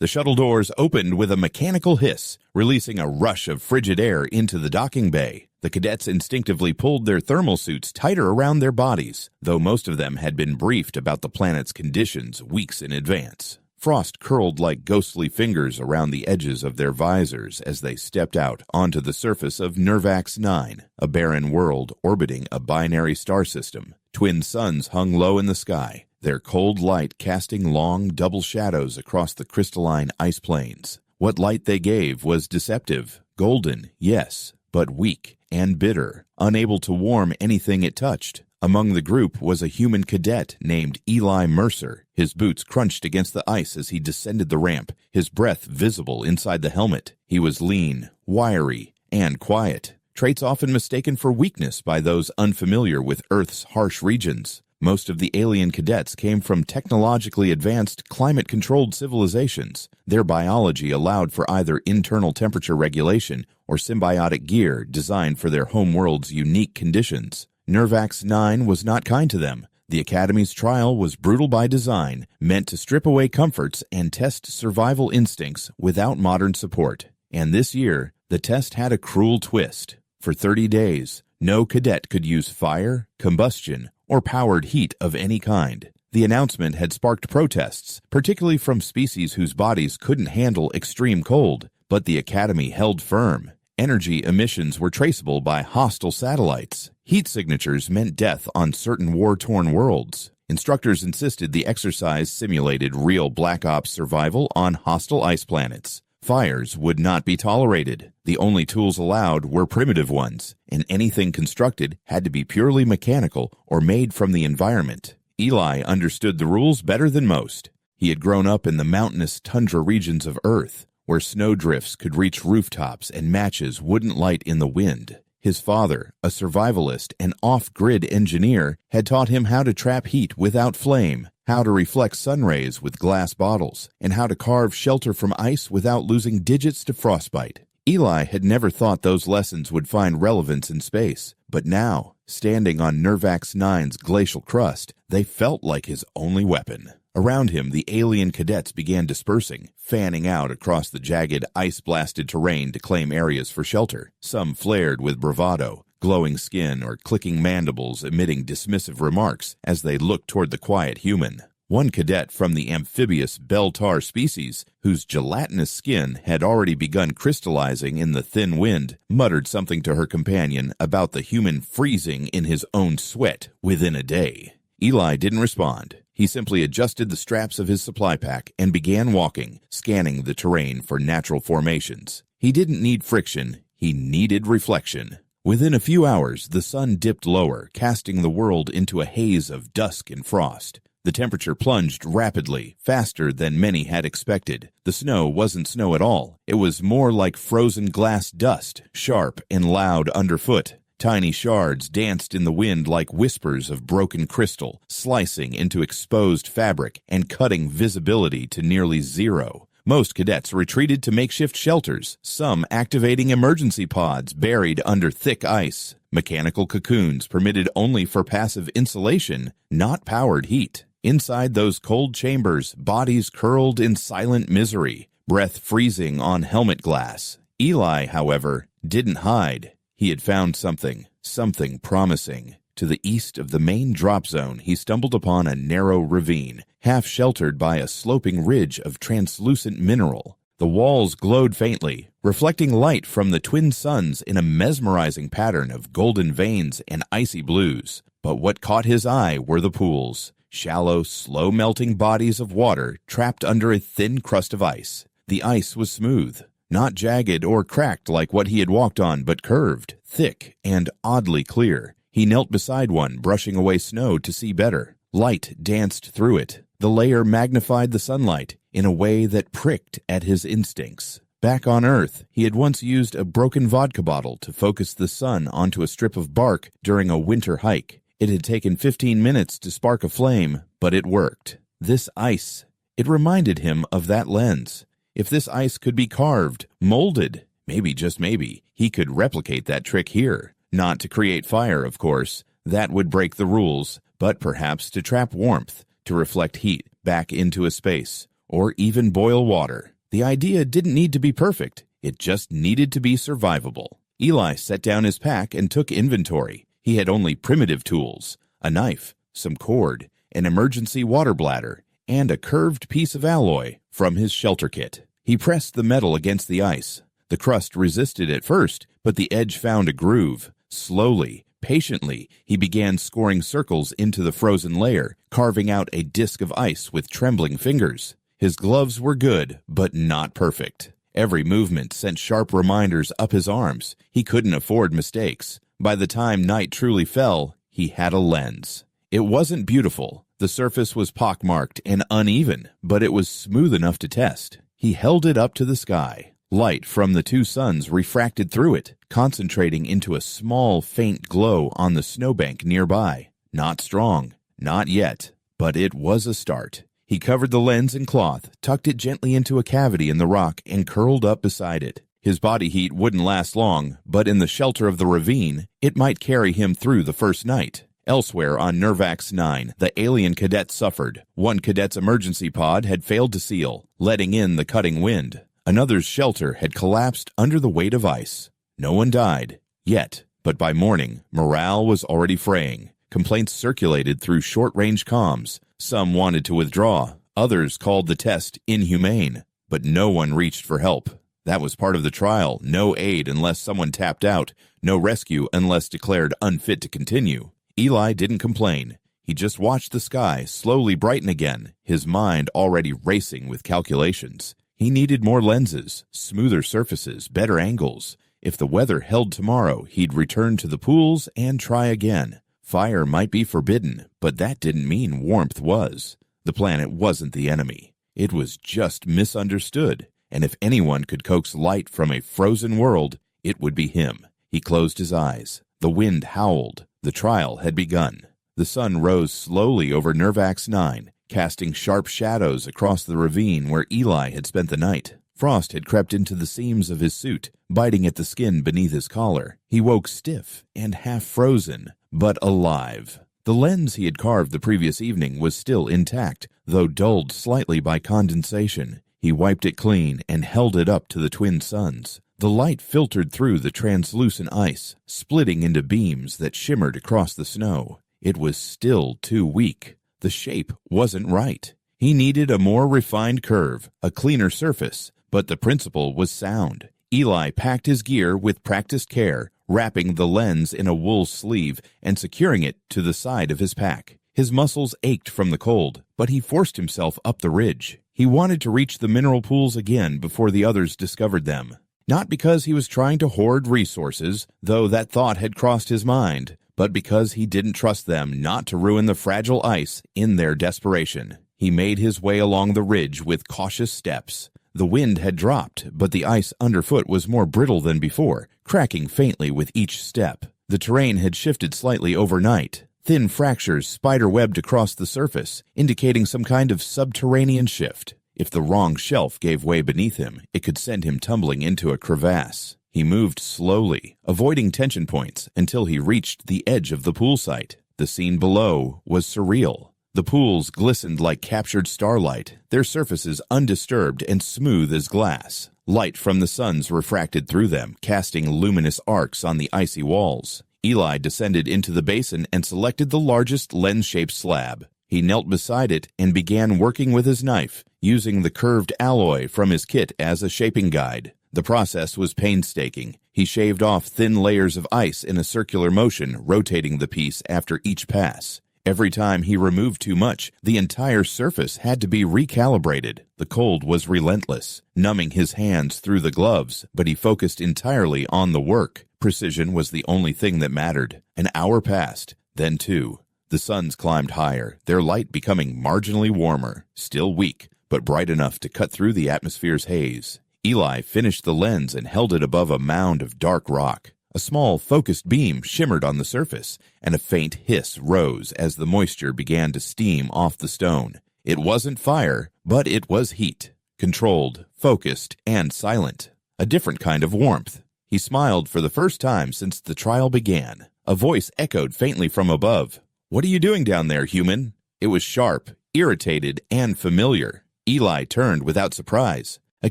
The shuttle doors opened with a mechanical hiss, releasing a rush of frigid air into the docking bay. The cadets instinctively pulled their thermal suits tighter around their bodies, though most of them had been briefed about the planet's conditions weeks in advance. Frost curled like ghostly fingers around the edges of their visors as they stepped out onto the surface of Nervax 9, a barren world orbiting a binary star system. Twin suns hung low in the sky, their cold light casting long double shadows across the crystalline ice plains. What light they gave was deceptive, golden, yes, but weak and bitter, unable to warm anything it touched. Among the group was a human cadet named Eli Mercer. His boots crunched against the ice as he descended the ramp, his breath visible inside the helmet. He was lean, wiry, and quiet, traits often mistaken for weakness by those unfamiliar with Earth's harsh regions. Most of the alien cadets came from technologically advanced, climate-controlled civilizations. Their biology allowed for either internal temperature regulation or symbiotic gear designed for their homeworld's unique conditions. Nervax 9 was not kind to them. The Academy's trial was brutal by design, meant to strip away comforts and test survival instincts without modern support. And this year, the test had a cruel twist. For 30 days, no cadet could use fire, combustion, or powered heat of any kind. The announcement had sparked protests, particularly from species whose bodies couldn't handle extreme cold, but the Academy held firm. Energy emissions were traceable by hostile satellites. Heat signatures meant death on certain war-torn worlds. Instructors insisted the exercise simulated real Black Ops survival on hostile ice planets. Fires would not be tolerated. The only tools allowed were primitive ones, and anything constructed had to be purely mechanical or made from the environment. Eli understood the rules better than most. He had grown up in the mountainous tundra regions of Earth, where snowdrifts could reach rooftops and matches wouldn't light in the wind. His father, a survivalist and off-grid engineer, had taught him how to trap heat without flame, how to reflect sun rays with glass bottles, and how to carve shelter from ice without losing digits to frostbite. Eli had never thought those lessons would find relevance in space, but now, standing on Nervax 9's glacial crust, they felt like his only weapon. Around him, the alien cadets began dispersing, fanning out across the jagged, ice-blasted terrain to claim areas for shelter. Some flared with bravado, glowing skin or clicking mandibles emitting dismissive remarks as they looked toward the quiet human. One cadet from the amphibious Beltar species, whose gelatinous skin had already begun crystallizing in the thin wind, muttered something to her companion about the human freezing in his own sweat within a day. Eli didn't respond. He simply adjusted the straps of his supply pack and began walking, scanning the terrain for natural formations. He didn't need friction, he needed reflection. Within a few hours, the sun dipped lower, casting the world into a haze of dusk and frost. The temperature plunged rapidly, faster than many had expected. The snow wasn't snow at all. It was more like frozen glass dust, sharp and loud underfoot. Tiny shards danced in the wind like whispers of broken crystal, slicing into exposed fabric and cutting visibility to nearly zero. Most cadets retreated to makeshift shelters, some activating emergency pods buried under thick ice. Mechanical cocoons permitted only for passive insulation, not powered heat. Inside those cold chambers, bodies curled in silent misery, breath freezing on helmet glass. Eli, however, didn't hide. He had found something promising. To the east of the main drop zone, he stumbled upon a narrow ravine, half sheltered by a sloping ridge of translucent mineral. The walls glowed faintly, reflecting light from the twin suns in a mesmerizing pattern of golden veins and icy blues. But what caught his eye were the pools, shallow, slow-melting bodies of water trapped under a thin crust of ice. The ice was smooth, not jagged or cracked like what he had walked on, but curved, thick, and oddly clear. He knelt beside one, brushing away snow to see better. Light danced through it. The layer magnified the sunlight in a way that pricked at his instincts. Back on Earth, he had once used a broken vodka bottle to focus the sun onto a strip of bark during a winter hike. It had taken 15 minutes to spark a flame, but it worked. This ice, it reminded him of that lens. If this ice could be carved, molded, maybe, just maybe, he could replicate that trick here. Not to create fire, of course. That would break the rules, but perhaps to trap warmth, to reflect heat back into a space, or even boil water. The idea didn't need to be perfect. It just needed to be survivable. Eli set down his pack and took inventory. He had only primitive tools: a knife, some cord, an emergency water bladder, and a curved piece of alloy from his shelter kit. He pressed the metal against the ice. The crust resisted at first, but the edge found a groove. Slowly, patiently, he began scoring circles into the frozen layer, carving out a disk of ice with trembling fingers. His gloves were good, but not perfect. Every movement sent sharp reminders up his arms. He couldn't afford mistakes. By the time night truly fell, he had a lens. It wasn't beautiful. The surface was pockmarked and uneven, but it was smooth enough to test. He held it up to the sky. Light from the two suns refracted through it, concentrating into a small, faint glow on the snowbank nearby. Not strong, not yet, but it was a start. He covered the lens in cloth, tucked it gently into a cavity in the rock, and curled up beside it. His body heat wouldn't last long, but in the shelter of the ravine, it might carry him through the first night. Elsewhere on Nervax 9, the alien cadet suffered. One cadet's emergency pod had failed to seal, letting in the cutting wind. Another's shelter had collapsed under the weight of ice. No one died, yet, but by morning, morale was already fraying. Complaints circulated through short-range comms. Some wanted to withdraw. Others called the test inhumane, but no one reached for help. That was part of the trial. No aid unless someone tapped out. No rescue unless declared unfit to continue. Eli didn't complain. He just watched the sky slowly brighten again, his mind already racing with calculations. He needed more lenses, smoother surfaces, better angles. If the weather held tomorrow, he'd return to the pools and try again. Fire might be forbidden, but that didn't mean warmth was. The planet wasn't the enemy. It was just misunderstood, and if anyone could coax light from a frozen world, it would be him. He closed his eyes. The wind howled. The trial had begun. The sun rose slowly over Nervax 9, casting sharp shadows across the ravine where Eli had spent the night. Frost had crept into the seams of his suit, biting at the skin beneath his collar. He woke stiff and half frozen, but alive. The lens he had carved the previous evening was still intact, though dulled slightly by condensation. He wiped it clean and held it up to the twin suns. The light filtered through the translucent ice, splitting into beams that shimmered across the snow. It was still too weak. The shape wasn't right. He needed a more refined curve, a cleaner surface, but the principle was sound. Eli packed his gear with practiced care, wrapping the lens in a wool sleeve and securing it to the side of his pack. His muscles ached from the cold, but he forced himself up the ridge. He wanted to reach the mineral pools again before the others discovered them. Not because he was trying to hoard resources, though that thought had crossed his mind, but because he didn't trust them not to ruin the fragile ice in their desperation. He made his way along the ridge with cautious steps. The wind had dropped, but the ice underfoot was more brittle than before, cracking faintly with each step. The terrain had shifted slightly overnight. Thin fractures spider-webbed across the surface, indicating some kind of subterranean shift. If the wrong shelf gave way beneath him, it could send him tumbling into a crevasse. He moved slowly, avoiding tension points, until he reached the edge of the pool site. The scene below was surreal. The pools glistened like captured starlight, their surfaces undisturbed and smooth as glass. Light from the suns refracted through them, casting luminous arcs on the icy walls. Eli descended into the basin and selected the largest lens-shaped slab. He knelt beside it and began working with his knife, using the curved alloy from his kit as a shaping guide. The process was painstaking. He shaved off thin layers of ice in a circular motion, rotating the piece after each pass. Every time he removed too much, the entire surface had to be recalibrated. The cold was relentless, numbing his hands through the gloves, but he focused entirely on the work. Precision was the only thing that mattered. An hour passed, then two. The suns climbed higher, their light becoming marginally warmer, still weak, but bright enough to cut through the atmosphere's haze. Eli finished the lens and held it above a mound of dark rock. A small, focused beam shimmered on the surface, and a faint hiss rose as the moisture began to steam off the stone. It wasn't fire, but it was heat. Controlled, focused, and silent. A different kind of warmth. He smiled for the first time since the trial began. A voice echoed faintly from above. "What are you doing down there, human?" It was sharp, irritated, and familiar. Eli turned without surprise. A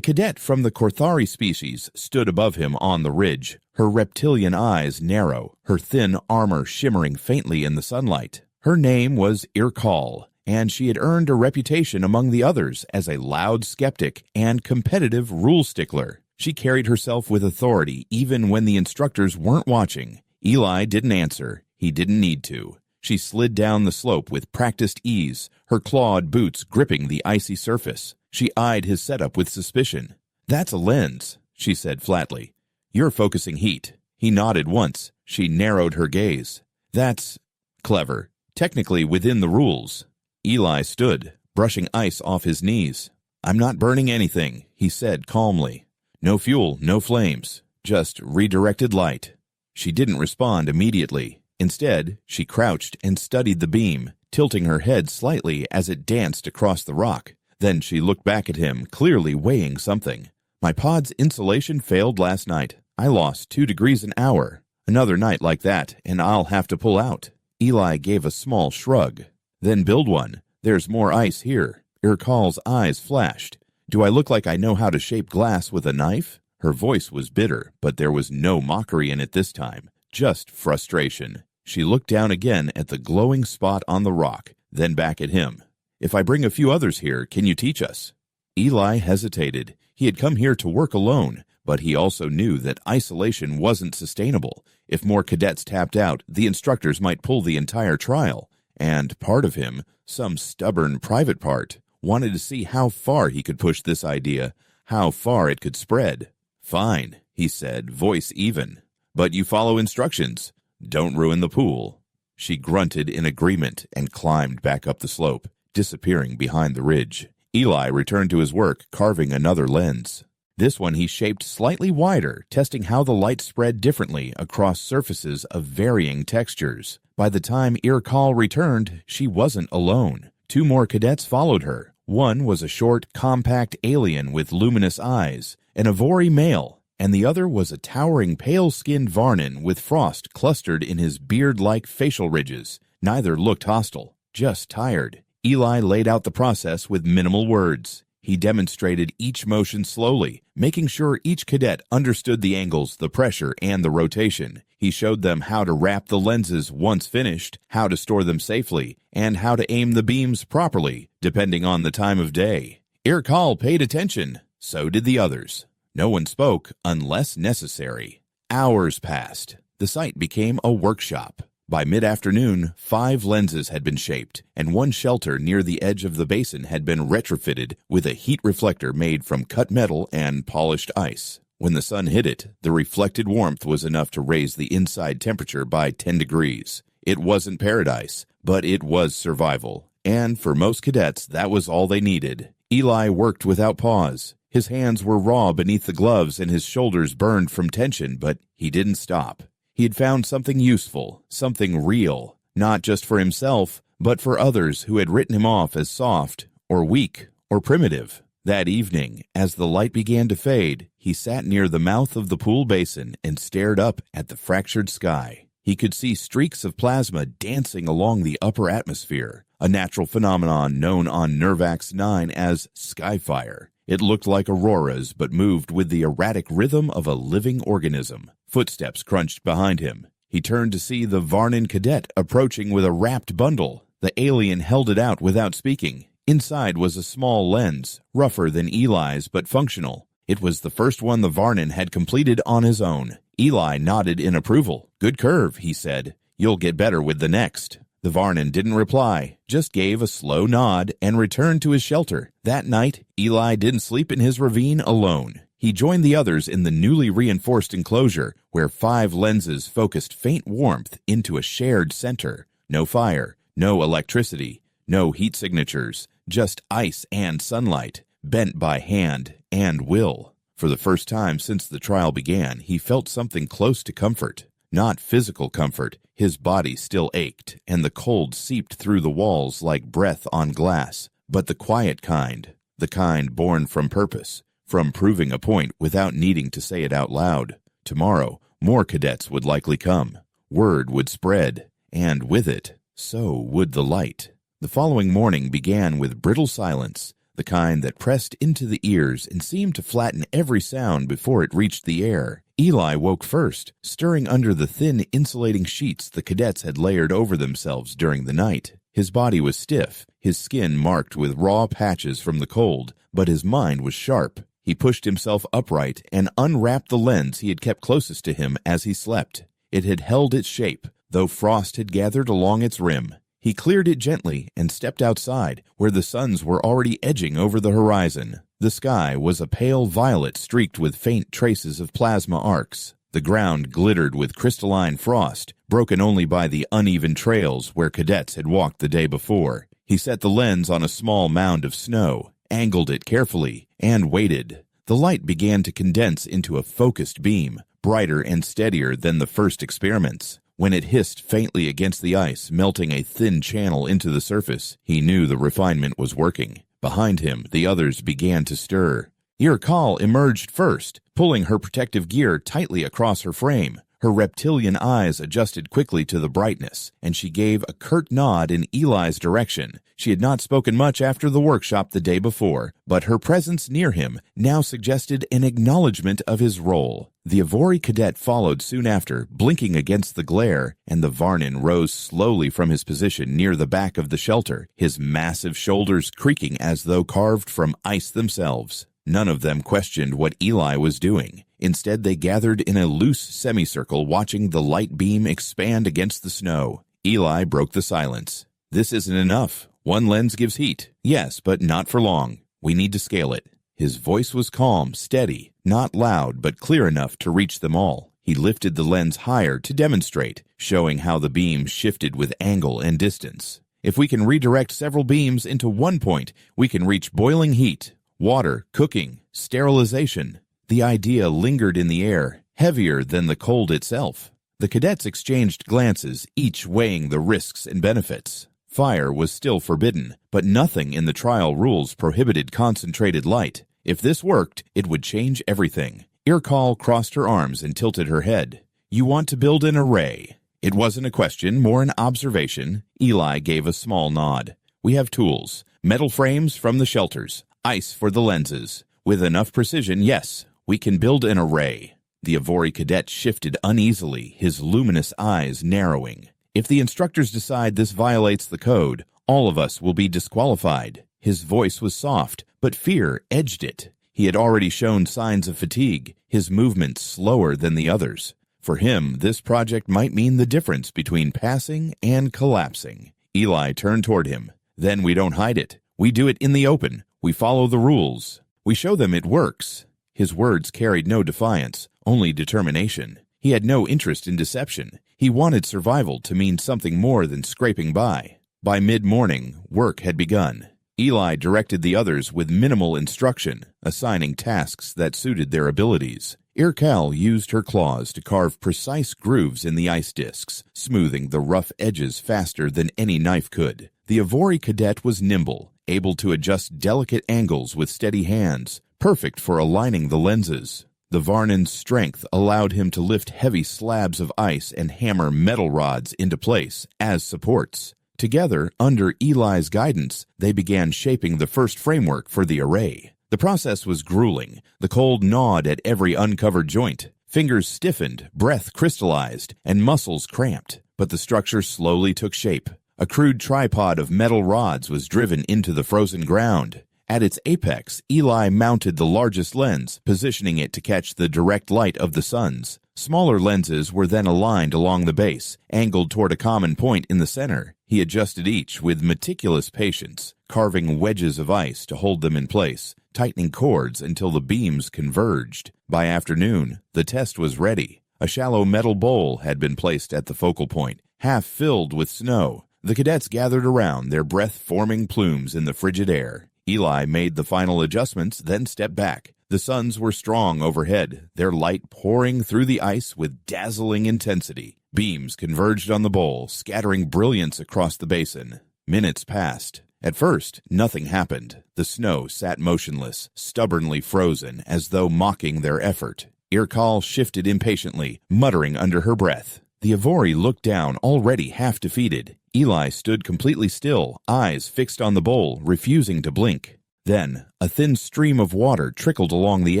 cadet from the Corthari species stood above him on the ridge, her reptilian eyes narrow, her thin armor shimmering faintly in the sunlight. Her name was Irkal, and she had earned a reputation among the others as a loud skeptic and competitive rule stickler. She carried herself with authority even when the instructors weren't watching. Eli didn't answer. He didn't need to. She slid down the slope with practiced ease, her clawed boots gripping the icy surface. She eyed his setup with suspicion. "That's a lens," she said flatly. "You're focusing heat." He nodded once. She narrowed her gaze. "That's clever. Technically within the rules." Eli stood, brushing ice off his knees. "I'm not burning anything," he said calmly. "No fuel, no flames, just redirected light." She didn't respond immediately. Instead, she crouched and studied the beam, tilting her head slightly as it danced across the rock. Then she looked back at him, clearly weighing something. "My pod's insulation failed last night. I lost 2 degrees an hour. Another night like that, and I'll have to pull out." Eli gave a small shrug. "Then build one. There's more ice here." Irkal's eyes flashed. "Do I look like I know how to shape glass with a knife?" Her voice was bitter, but there was no mockery in it this time, just frustration. She looked down again at the glowing spot on the rock, then back at him. "If I bring a few others here, can you teach us?" Eli hesitated. He had come here to work alone, but he also knew that isolation wasn't sustainable. If more cadets tapped out, the instructors might pull the entire trial. And part of him, some stubborn private part, wanted to see how far he could push this idea, how far it could spread. "Fine," he said, voice even. "But you follow instructions. Don't ruin the pool." She grunted in agreement and climbed back up the slope, disappearing behind the ridge. Eli returned to his work, carving another lens. This one he shaped slightly wider, testing how the light spread differently across surfaces of varying textures. By the time Irkal returned, she wasn't alone. 2 more cadets followed her. One was a short, compact alien with luminous eyes, an Avori male, and the other was a towering pale-skinned Varnin with frost clustered in his beard-like facial ridges. Neither looked hostile, just tired. Eli laid out the process with minimal words. He demonstrated each motion slowly, making sure each cadet understood the angles, the pressure, and the rotation. He showed them how to wrap the lenses once finished, how to store them safely, and how to aim the beams properly, depending on the time of day. Irkal paid attention. So did the others. No one spoke unless necessary. Hours passed. The site became a workshop. By mid-afternoon, 5 lenses had been shaped, and one shelter near the edge of the basin had been retrofitted with a heat reflector made from cut metal and polished ice. When the sun hit it, the reflected warmth was enough to raise the inside temperature by 10 degrees. It wasn't paradise, but it was survival. And for most cadets, that was all they needed. Eli worked without pause. His hands were raw beneath the gloves and his shoulders burned from tension, but he didn't stop. He had found something useful, something real, not just for himself, but for others who had written him off as soft, or weak, or primitive. That evening, as the light began to fade, he sat near the mouth of the pool basin and stared up at the fractured sky. He could see streaks of plasma dancing along the upper atmosphere, a natural phenomenon known on Nervax 9 as skyfire. It looked like auroras, but moved with the erratic rhythm of a living organism. Footsteps crunched behind him. He turned to see the Varnin cadet approaching with a wrapped bundle. The alien held it out without speaking. Inside was a small lens, rougher than Eli's but functional. It was the first one the Varnin had completed on his own. Eli nodded in approval. "Good curve," he said. "You'll get better with the next." The Varnin didn't reply, just gave a slow nod and returned to his shelter. That night, Eli didn't sleep in his ravine alone. He joined the others in the newly reinforced enclosure, where 5 lenses focused faint warmth into a shared center. No fire, no electricity, no heat signatures, just ice and sunlight, bent by hand and will. For the first time since the trial began, he felt something close to comfort. Not physical comfort. His body still ached, and the cold seeped through the walls like breath on glass, but the quiet kind, the kind born from purpose, from proving a point without needing to say it out loud. Tomorrow, more cadets would likely come. Word would spread, and with it, so would the light. The following morning began with brittle silence. the kind that pressed into the ears and seemed to flatten every sound before it reached the air. Eli woke first, stirring under the thin insulating sheets the cadets had layered over themselves during the night. His body was stiff, his skin marked with raw patches from the cold, but his mind was sharp. He pushed himself upright and unwrapped the lens he had kept closest to him as he slept. It had held its shape, though frost had gathered along its rim. He cleared it gently and stepped outside, where the suns were already edging over the horizon. The sky was a pale violet streaked with faint traces of plasma arcs. The ground glittered with crystalline frost, broken only by the uneven trails where cadets had walked the day before. He set the lens on a small mound of snow, angled it carefully, and waited. The light began to condense into a focused beam, brighter and steadier than the first experiments. When it hissed faintly against the ice, melting a thin channel into the surface, he knew the refinement was working. Behind him, the others began to stir. Irkal emerged first, pulling her protective gear tightly across her frame. Her reptilian eyes adjusted quickly to the brightness, and she gave a curt nod in Eli's direction. She had not spoken much after the workshop the day before, but her presence near him now suggested an acknowledgement of his role. The Avori cadet followed soon after, blinking against the glare, and the Varnin rose slowly from his position near the back of the shelter, his massive shoulders creaking as though carved from ice themselves. None of them questioned what Eli was doing. Instead, they gathered in a loose semicircle, watching the light beam expand against the snow. Eli broke the silence. "This isn't enough. One lens gives heat. Yes, but not for long. We need to scale it." His voice was calm, steady, not loud, but clear enough to reach them all. He lifted the lens higher to demonstrate, showing how the beam shifted with angle and distance. "If we can redirect several beams into one point, we can reach boiling heat, water, cooking, sterilization." The idea lingered in the air, heavier than the cold itself. The cadets exchanged glances, each weighing the risks and benefits. Fire was still forbidden, but nothing in the trial rules prohibited concentrated light. If this worked, it would change everything. Irkal crossed her arms and tilted her head. "You want to build an array?" It wasn't a question, more an observation. Eli gave a small nod. "We have tools. Metal frames from the shelters. Ice for the lenses. With enough precision, yes, we can build an array." The Avori cadet shifted uneasily, his luminous eyes narrowing. "If the instructors decide this violates the code, all of us will be disqualified." His voice was soft, but fear edged it. He had already shown signs of fatigue, his movements slower than the others. For him, this project might mean the difference between passing and collapsing. Eli turned toward him. "Then we don't hide it. We do it in the open. We follow the rules. We show them it works." His words carried no defiance, only determination. He had no interest in deception. He wanted survival to mean something more than scraping by. By mid-morning, work had begun. Eli directed the others with minimal instruction, assigning tasks that suited their abilities. Irkal used her claws to carve precise grooves in the ice discs, smoothing the rough edges faster than any knife could. The Avori cadet was nimble, able to adjust delicate angles with steady hands, perfect for aligning the lenses. The Varnin's strength allowed him to lift heavy slabs of ice and hammer metal rods into place as supports. Together, under Eli's guidance, they began shaping the first framework for the array. The process was grueling. The cold gnawed at every uncovered joint. Fingers stiffened, breath crystallized, and muscles cramped. But the structure slowly took shape. A crude tripod of metal rods was driven into the frozen ground. At its apex, Eli mounted the largest lens, positioning it to catch the direct light of the suns. Smaller lenses were then aligned along the base, angled toward a common point in the center. He adjusted each with meticulous patience, carving wedges of ice to hold them in place, tightening cords until the beams converged. By afternoon, the test was ready. A shallow metal bowl had been placed at the focal point, half filled with snow. The cadets gathered around, their breath-forming plumes in the frigid air. Eli made the final adjustments, then stepped back. The suns were strong overhead, their light pouring through the ice with dazzling intensity. Beams converged on the bowl, scattering brilliance across the basin. Minutes passed. At first, nothing happened. The snow sat motionless, stubbornly frozen, as though mocking their effort. Irkal shifted impatiently, muttering under her breath. The Avori looked down, already half defeated. Eli stood completely still, eyes fixed on the bowl, refusing to blink. Then, a thin stream of water trickled along the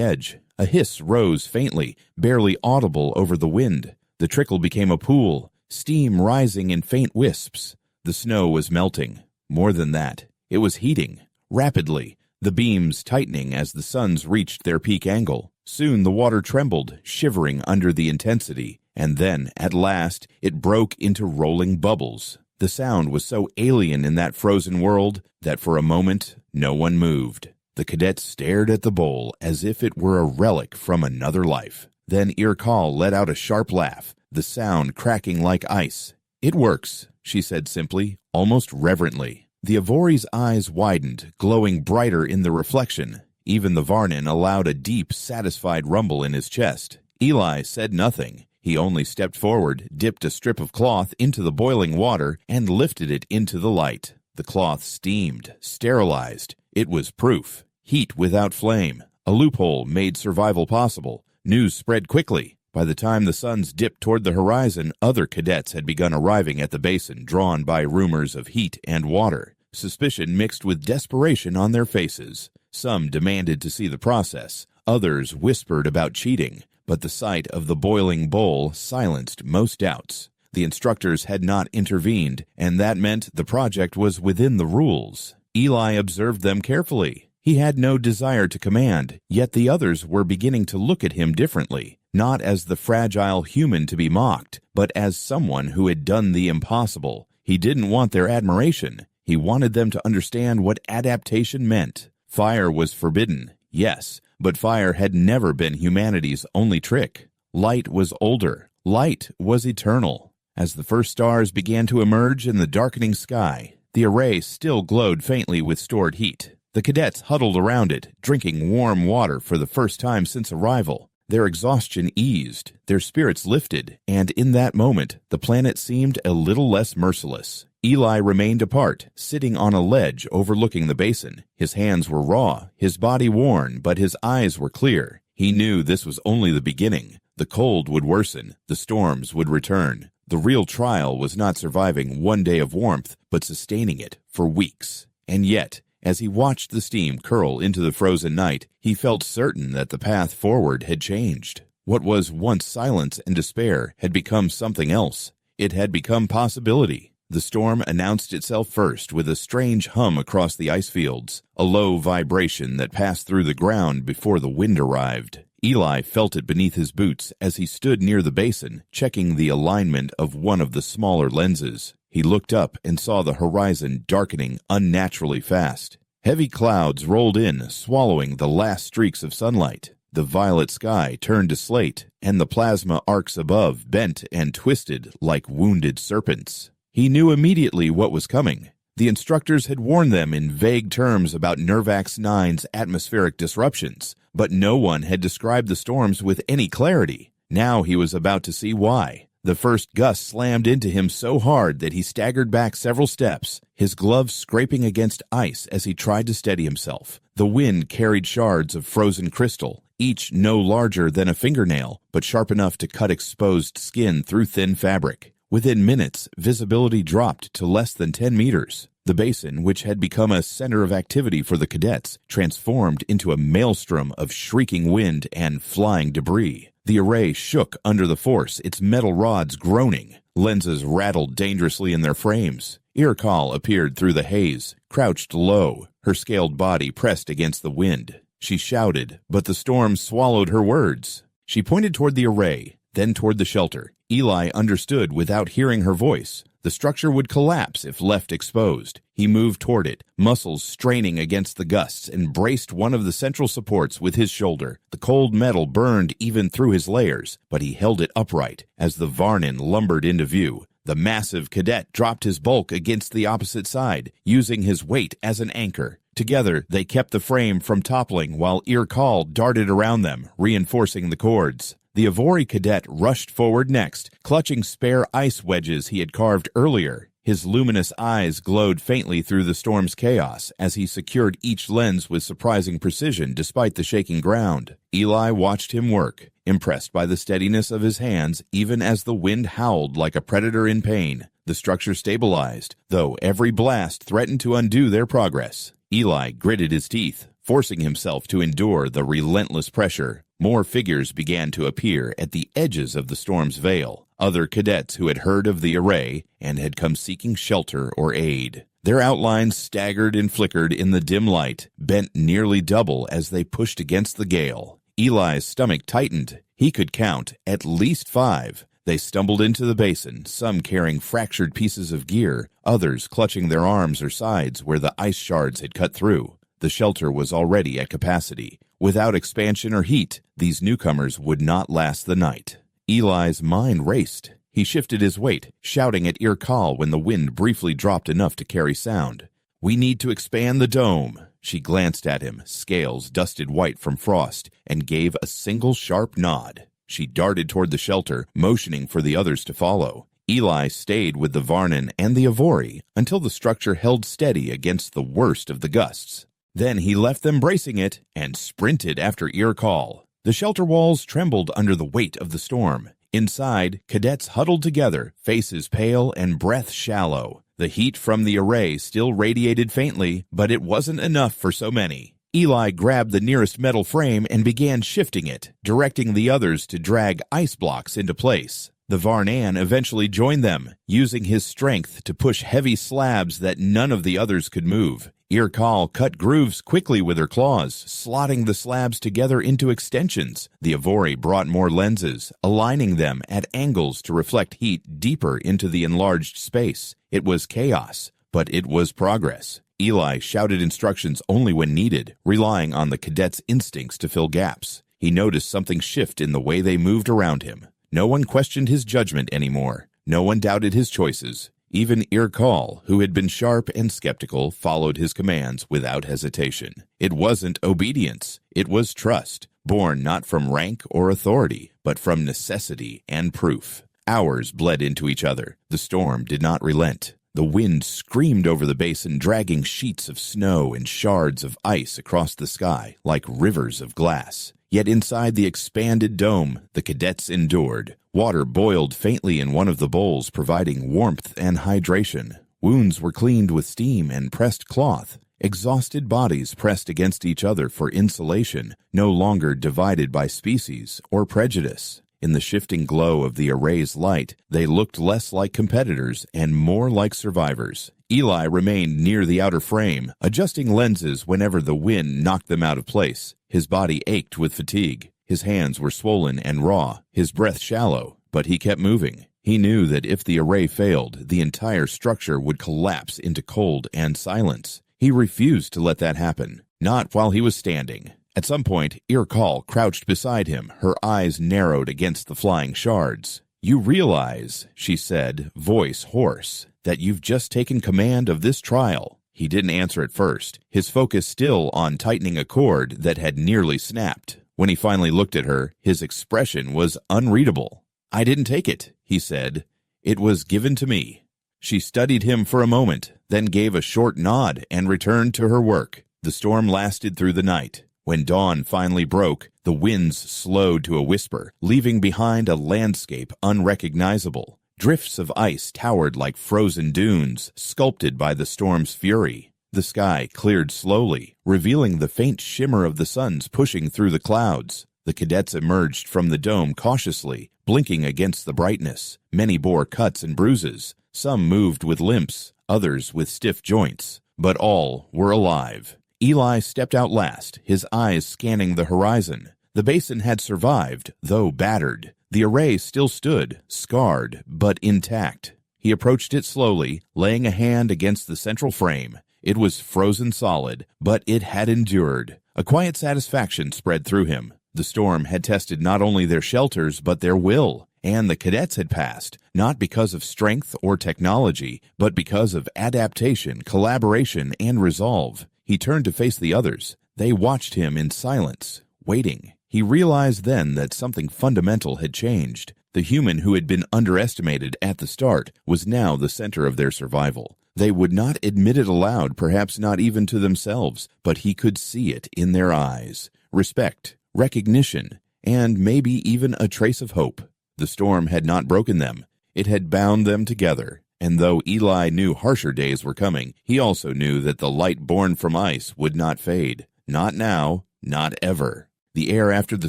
edge. A hiss rose faintly, barely audible over the wind. The trickle became a pool, steam rising in faint wisps. The snow was melting. More than that, it was heating. Rapidly, the beams tightening as the suns reached their peak angle. Soon the water trembled, shivering under the intensity, and then, at last, it broke into rolling bubbles. The sound was so alien in that frozen world that for a moment no one moved. The cadets stared at the bowl as if it were a relic from another life. Then Irkal let out a sharp laugh, the sound cracking like ice. "It works," she said simply, almost reverently. The Avori's eyes widened, glowing brighter in the reflection. Even the Varnin allowed a deep, satisfied rumble in his chest. Eli said nothing. He only stepped forward, dipped a strip of cloth into the boiling water, and lifted it into the light. The cloth steamed, sterilized. It was proof. Heat without flame. A loophole made survival possible. News spread quickly. By the time the suns dipped toward the horizon, other cadets had begun arriving at the basin, drawn by rumors of heat and water. Suspicion mixed with desperation on their faces. Some demanded to see the process. Others whispered about cheating. But the sight of the boiling bowl silenced most doubts. The instructors had not intervened, and that meant the project was within the rules. Eli observed them carefully. He had no desire to command, yet the others were beginning to look at him differently, not as the fragile human to be mocked, but as someone who had done the impossible. He didn't want their admiration. He wanted them to understand what adaptation meant. Fire was forbidden, yes, but fire had never been humanity's only trick. Light was older. Light was eternal. As the first stars began to emerge in the darkening sky, the array still glowed faintly with stored heat. The cadets huddled around it, drinking warm water for the first time since arrival. Their exhaustion eased, their spirits lifted, and in that moment, the planet seemed a little less merciless. Eli remained apart, sitting on a ledge overlooking the basin. His hands were raw, his body worn, but his eyes were clear. He knew this was only the beginning. The cold would worsen, the storms would return. The real trial was not surviving one day of warmth, but sustaining it for weeks. And yet, as he watched the steam curl into the frozen night, he felt certain that the path forward had changed. What was once silence and despair had become something else. It had become possibility. The storm announced itself first with a strange hum across the ice fields, a low vibration that passed through the ground before the wind arrived. Eli felt it beneath his boots as he stood near the basin, checking the alignment of one of the smaller lenses. He looked up and saw the horizon darkening unnaturally fast. Heavy clouds rolled in, swallowing the last streaks of sunlight. The violet sky turned to slate, and the plasma arcs above bent and twisted like wounded serpents. He knew immediately what was coming. The instructors had warned them in vague terms about Nervax 9's atmospheric disruptions, but no one had described the storms with any clarity. Now he was about to see why. The first gust slammed into him so hard that he staggered back several steps, his gloves scraping against ice as he tried to steady himself. The wind carried shards of frozen crystal, each no larger than a fingernail, but sharp enough to cut exposed skin through thin fabric. Within minutes, visibility dropped to less than 10 meters. The basin, which had become a center of activity for the cadets, transformed into a maelstrom of shrieking wind and flying debris. The array shook under the force, its metal rods groaning. Lenses rattled dangerously in their frames. Irkal appeared through the haze, crouched low, her scaled body pressed against the wind. She shouted, but the storm swallowed her words. She pointed toward the array, then toward the shelter. Eli understood without hearing her voice. The structure would collapse if left exposed. He moved toward it, muscles straining against the gusts, and braced one of the central supports with his shoulder. The cold metal burned even through his layers, but he held it upright as the Varnin lumbered into view. The massive cadet dropped his bulk against the opposite side, using his weight as an anchor. Together, they kept the frame from toppling while Irkal darted around them, reinforcing the cords. The Avori cadet rushed forward next, clutching spare ice wedges he had carved earlier. His luminous eyes glowed faintly through the storm's chaos as he secured each lens with surprising precision despite the shaking ground. Eli watched him work, impressed by the steadiness of his hands even as the wind howled like a predator in pain. The structure stabilized, though every blast threatened to undo their progress. Eli gritted his teeth, forcing himself to endure the relentless pressure. More figures began to appear at the edges of the storm's veil, other cadets who had heard of the array and had come seeking shelter or aid. Their outlines staggered and flickered in the dim light, bent nearly double as they pushed against the gale. Eli's stomach tightened. He could count at least 5. They stumbled into the basin, some carrying fractured pieces of gear, others clutching their arms or sides where the ice shards had cut through. The shelter was already at capacity. Without expansion or heat, these newcomers would not last the night. Eli's mind raced. He shifted his weight, shouting at Irkal when the wind briefly dropped enough to carry sound. "We need to expand the dome." She glanced at him, scales dusted white from frost, and gave a single sharp nod. She darted toward the shelter, motioning for the others to follow. Eli stayed with the Varnan and the Avori until the structure held steady against the worst of the gusts. Then he left them bracing it and sprinted after Irkal. The shelter walls trembled under the weight of the storm. Inside, cadets huddled together, faces pale and breath shallow. The heat from the array still radiated faintly, but it wasn't enough for so many. Eli grabbed the nearest metal frame and began shifting it, directing the others to drag ice blocks into place. The Varnan eventually joined them, using his strength to push heavy slabs that none of the others could move. Irkal cut grooves quickly with her claws, slotting the slabs together into extensions. The Avori brought more lenses, aligning them at angles to reflect heat deeper into the enlarged space. It was chaos, but it was progress. Eli shouted instructions only when needed, relying on the cadets' instincts to fill gaps. He noticed something shift in the way they moved around him. No one questioned his judgment anymore. No one doubted his choices. Even Irkal, who had been sharp and skeptical, followed his commands without hesitation. It wasn't obedience. It was trust, born not from rank or authority, but from necessity and proof. Hours bled into each other. The storm did not relent. The wind screamed over the basin, dragging sheets of snow and shards of ice across the sky like rivers of glass. Yet inside the expanded dome, the cadets endured. Water boiled faintly in one of the bowls, providing warmth and hydration. Wounds were cleaned with steam and pressed cloth. Exhausted bodies pressed against each other for insulation, no longer divided by species or prejudice. In the shifting glow of the array's light, they looked less like competitors and more like survivors. Eli remained near the outer frame, adjusting lenses whenever the wind knocked them out of place. His body ached with fatigue. His hands were swollen and raw, his breath shallow, but he kept moving. He knew that if the array failed, the entire structure would collapse into cold and silence. He refused to let that happen, not while he was standing. At some point, Irkal crouched beside him, her eyes narrowed against the flying shards. "You realize," she said, voice hoarse, "that you've just taken command of this trial." He didn't answer at first, his focus still on tightening a cord that had nearly snapped. When he finally looked at her, his expression was unreadable. "I didn't take it," he said. "It was given to me." She studied him for a moment, then gave a short nod and returned to her work. The storm lasted through the night. When dawn finally broke, the winds slowed to a whisper, leaving behind a landscape unrecognizable. Drifts of ice towered like frozen dunes, sculpted by the storm's fury. The sky cleared slowly, revealing the faint shimmer of the suns pushing through the clouds. The cadets emerged from the dome cautiously, blinking against the brightness. Many bore cuts and bruises. Some moved with limps, others with stiff joints, but all were alive. Eli stepped out last, his eyes scanning the horizon. The basin had survived, though battered. The array still stood, scarred, but intact. He approached it slowly, laying a hand against the central frame. It was frozen solid, but it had endured. A quiet satisfaction spread through him. The storm had tested not only their shelters, but their will. And the cadets had passed, not because of strength or technology, but because of adaptation, collaboration, and resolve. He turned to face the others. They watched him in silence, waiting. He realized then that something fundamental had changed. The human who had been underestimated at the start was now the center of their survival. They would not admit it aloud, perhaps not even to themselves, but he could see it in their eyes. Respect, recognition, and maybe even a trace of hope. The storm had not broken them. It had bound them together, And though Eli knew harsher days were coming, he also knew that the light born from ice would not fade. Not now, not ever. The air after the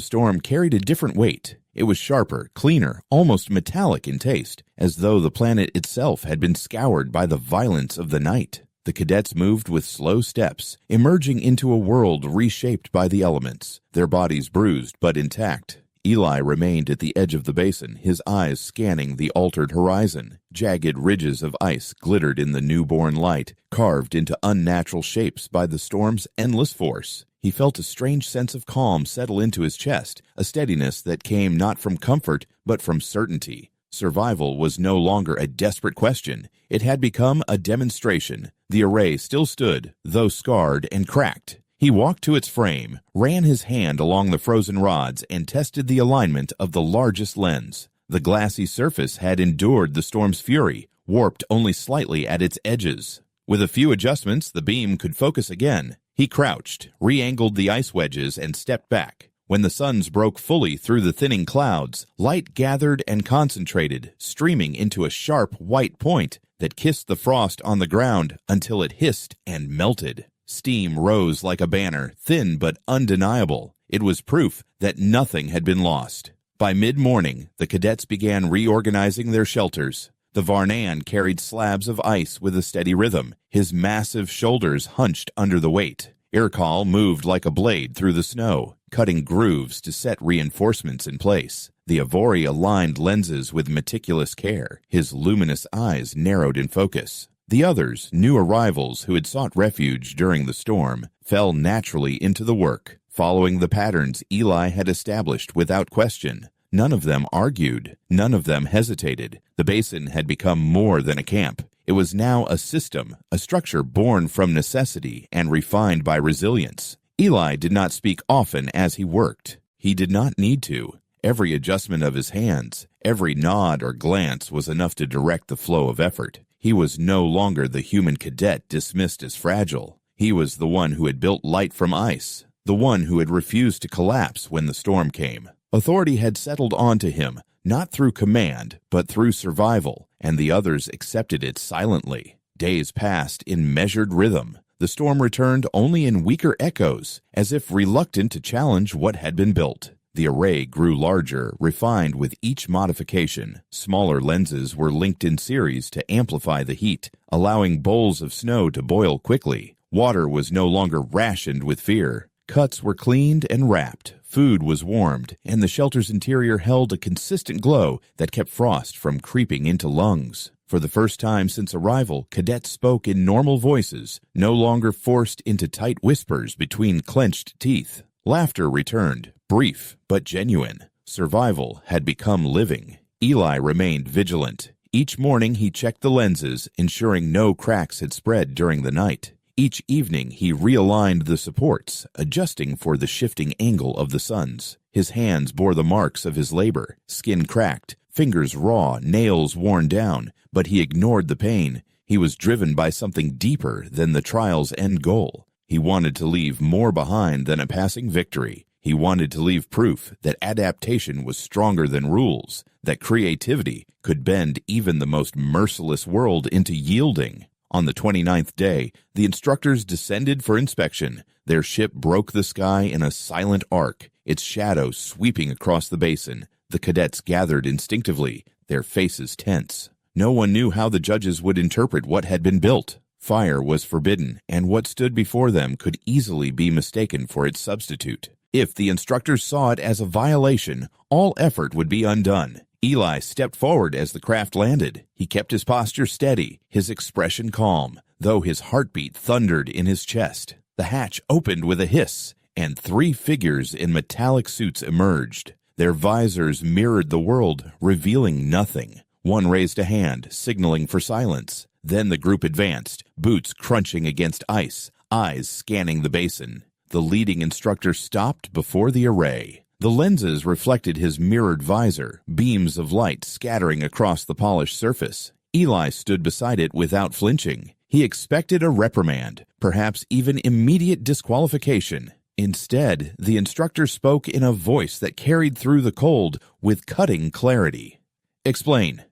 storm carried a different weight. It was sharper, cleaner, almost metallic in taste, as though the planet itself had been scoured by the violence of the night. The cadets moved with slow steps, emerging into a world reshaped by the elements, their bodies bruised but intact. Eli remained at the edge of the basin, his eyes scanning the altered horizon. Jagged ridges of ice glittered in the newborn light, carved into unnatural shapes by the storm's endless force. He felt a strange sense of calm settle into his chest, a steadiness that came not from comfort, but from certainty. Survival was no longer a desperate question. It had become a demonstration. The array still stood, though scarred and cracked. He walked to its frame, ran his hand along the frozen rods, and tested the alignment of the largest lens. The glassy surface had endured the storm's fury, warped only slightly at its edges. With a few adjustments, the beam could focus again. He crouched, re-angled the ice wedges, and stepped back. When the suns broke fully through the thinning clouds, light gathered and concentrated, streaming into a sharp white point that kissed the frost on the ground until it hissed and melted. Steam rose like a banner, thin but undeniable. It was proof that nothing had been lost. By mid-morning, the cadets began reorganizing their shelters. The Varnan carried slabs of ice with a steady rhythm, his massive shoulders hunched under the weight. Irkal moved like a blade through the snow, cutting grooves to set reinforcements in place. The Avori aligned lenses with meticulous care, his luminous eyes narrowed in focus. The others, new arrivals who had sought refuge during the storm, fell naturally into the work, following the patterns Eli had established without question. None of them argued. None of them hesitated. The basin had become more than a camp. It was now a system, a structure born from necessity and refined by resilience. Eli did not speak often as he worked. He did not need to. Every adjustment of his hands, every nod or glance was enough to direct the flow of effort. He was no longer the human cadet dismissed as fragile. He was the one who had built light from ice, the one who had refused to collapse when the storm came. Authority had settled onto him, not through command, but through survival, and the others accepted it silently. Days passed in measured rhythm. The storm returned only in weaker echoes, as if reluctant to challenge what had been built. The array grew larger, refined with each modification. Smaller lenses were linked in series to amplify the heat, allowing bowls of snow to boil quickly. Water was no longer rationed with fear. Cuts were cleaned and wrapped. Food was warmed, and the shelter's interior held a consistent glow that kept frost from creeping into lungs. For the first time since arrival, cadets spoke in normal voices, no longer forced into tight whispers between clenched teeth. Laughter returned, brief but genuine. Survival had become living. Eli remained vigilant. Each morning he checked the lenses, ensuring no cracks had spread during the night. Each evening he realigned the supports, adjusting for the shifting angle of the suns. His hands bore the marks of his labor, skin cracked, fingers raw, nails worn down, but he ignored the pain. He was driven by something deeper than the trial's end goal. He wanted to leave more behind than a passing victory. He wanted to leave proof that adaptation was stronger than rules, that creativity could bend even the most merciless world into yielding. On the 29th day, the instructors descended for inspection. Their ship broke the sky in a silent arc, its shadow sweeping across the basin. The cadets gathered instinctively, their faces tense. No one knew how the judges would interpret what had been built. Fire was forbidden, and what stood before them could easily be mistaken for its substitute. If the instructors saw it as a violation, all effort would be undone. Eli stepped forward as the craft landed. He kept his posture steady, his expression calm, though his heartbeat thundered in his chest. The hatch opened with a hiss, and 3 figures in metallic suits emerged. Their visors mirrored the world, revealing nothing. One raised a hand, signaling for silence. Then the group advanced, boots crunching against ice, eyes scanning the basin. The leading instructor stopped before the array. The lenses reflected his mirrored visor, beams of light scattering across the polished surface. Eli stood beside it without flinching. He expected a reprimand, perhaps even immediate disqualification. Instead, the instructor spoke in a voice that carried through the cold with cutting clarity. "Explain."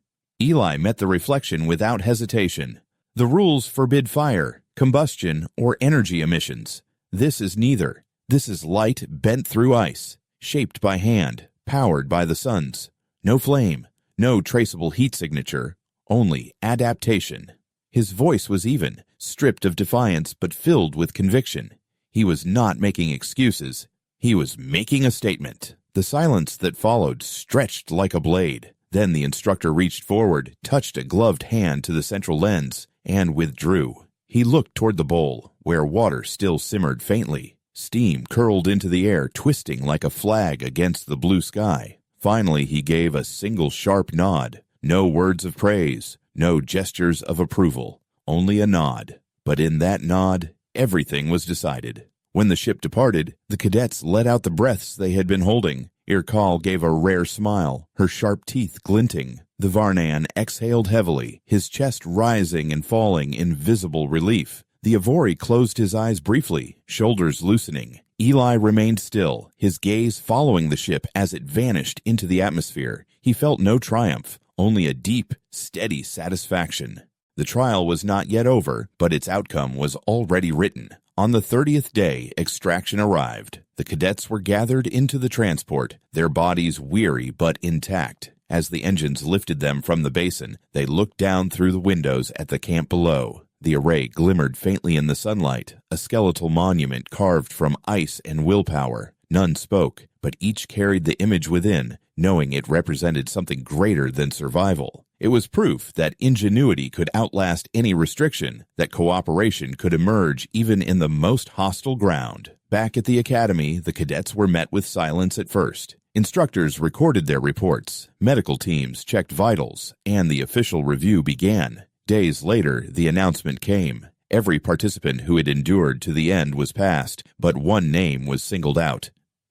Eli met the reflection without hesitation. The rules forbid fire, combustion, or energy emissions. This is neither. This is light bent through ice, shaped by hand, powered by the suns. No flame, no traceable heat signature, only adaptation. His voice was even, stripped of defiance but filled with conviction. He was not making excuses. He was making a statement. The silence that followed stretched like a blade. Then the instructor reached forward, touched a gloved hand to the central lens, and withdrew. He looked toward the bowl, where water still simmered faintly. Steam curled into the air, twisting like a flag against the blue sky. Finally, he gave a single sharp nod. No words of praise, no gestures of approval, only a nod. But in that nod, everything was decided. When the ship departed, the cadets let out the breaths they had been holding. Irkal gave a rare smile, her sharp teeth glinting. The Varnan exhaled heavily, his chest rising and falling in visible relief. The Avori closed his eyes briefly, shoulders loosening. Eli remained still, his gaze following the ship as it vanished into the atmosphere. He felt no triumph, only a deep, steady satisfaction. The trial was not yet over, but its outcome was already written. On the 30th day, extraction arrived. The cadets were gathered into the transport, their bodies weary but intact. As the engines lifted them from the basin, they looked down through the windows at the camp below. The array glimmered faintly in the sunlight, a skeletal monument carved from ice and willpower. None spoke, but each carried the image within, knowing it represented something greater than survival. It was proof that ingenuity could outlast any restriction, that cooperation could emerge even in the most hostile ground. Back at the academy, the cadets were met with silence at first. Instructors recorded their reports, medical teams checked vitals, and the official review began. Days later, the announcement came. Every participant who had endured to the end was passed, but one name was singled out: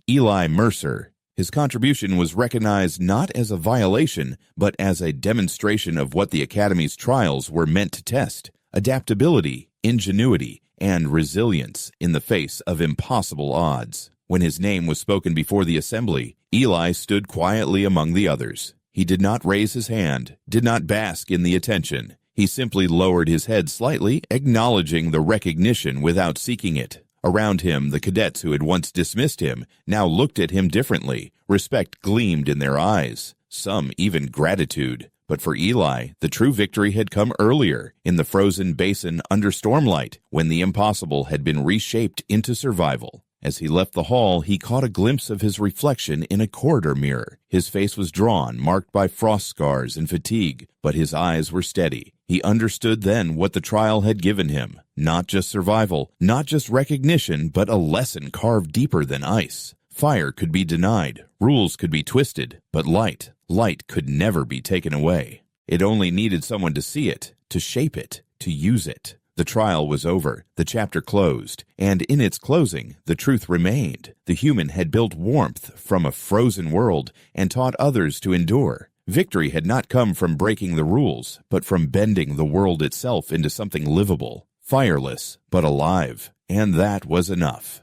Eli Mercer. His contribution was recognized not as a violation, but as a demonstration of what the Academy's trials were meant to test: adaptability, ingenuity, and resilience in the face of impossible odds. When his name was spoken before the assembly, Eli stood quietly among the others. He did not raise his hand, did not bask in the attention. He simply lowered his head slightly, acknowledging the recognition without seeking it. Around him, the cadets who had once dismissed him now looked at him differently. Respect gleamed in their eyes, some even gratitude. But for Eli, the true victory had come earlier, in the frozen basin under stormlight, when the impossible had been reshaped into survival. As he left the hall, he caught a glimpse of his reflection in a corridor mirror. His face was drawn, marked by frost scars and fatigue, but his eyes were steady. He understood then what the trial had given him. Not just survival, not just recognition, but a lesson carved deeper than ice. Fire could be denied, rules could be twisted, but light could never be taken away. It only needed someone to see it, to shape it, to use it. The trial was over, the chapter closed, and in its closing, the truth remained. The human had built warmth from a frozen world and taught others to endure. Victory had not come from breaking the rules, but from bending the world itself into something livable, fireless, but alive. And that was enough.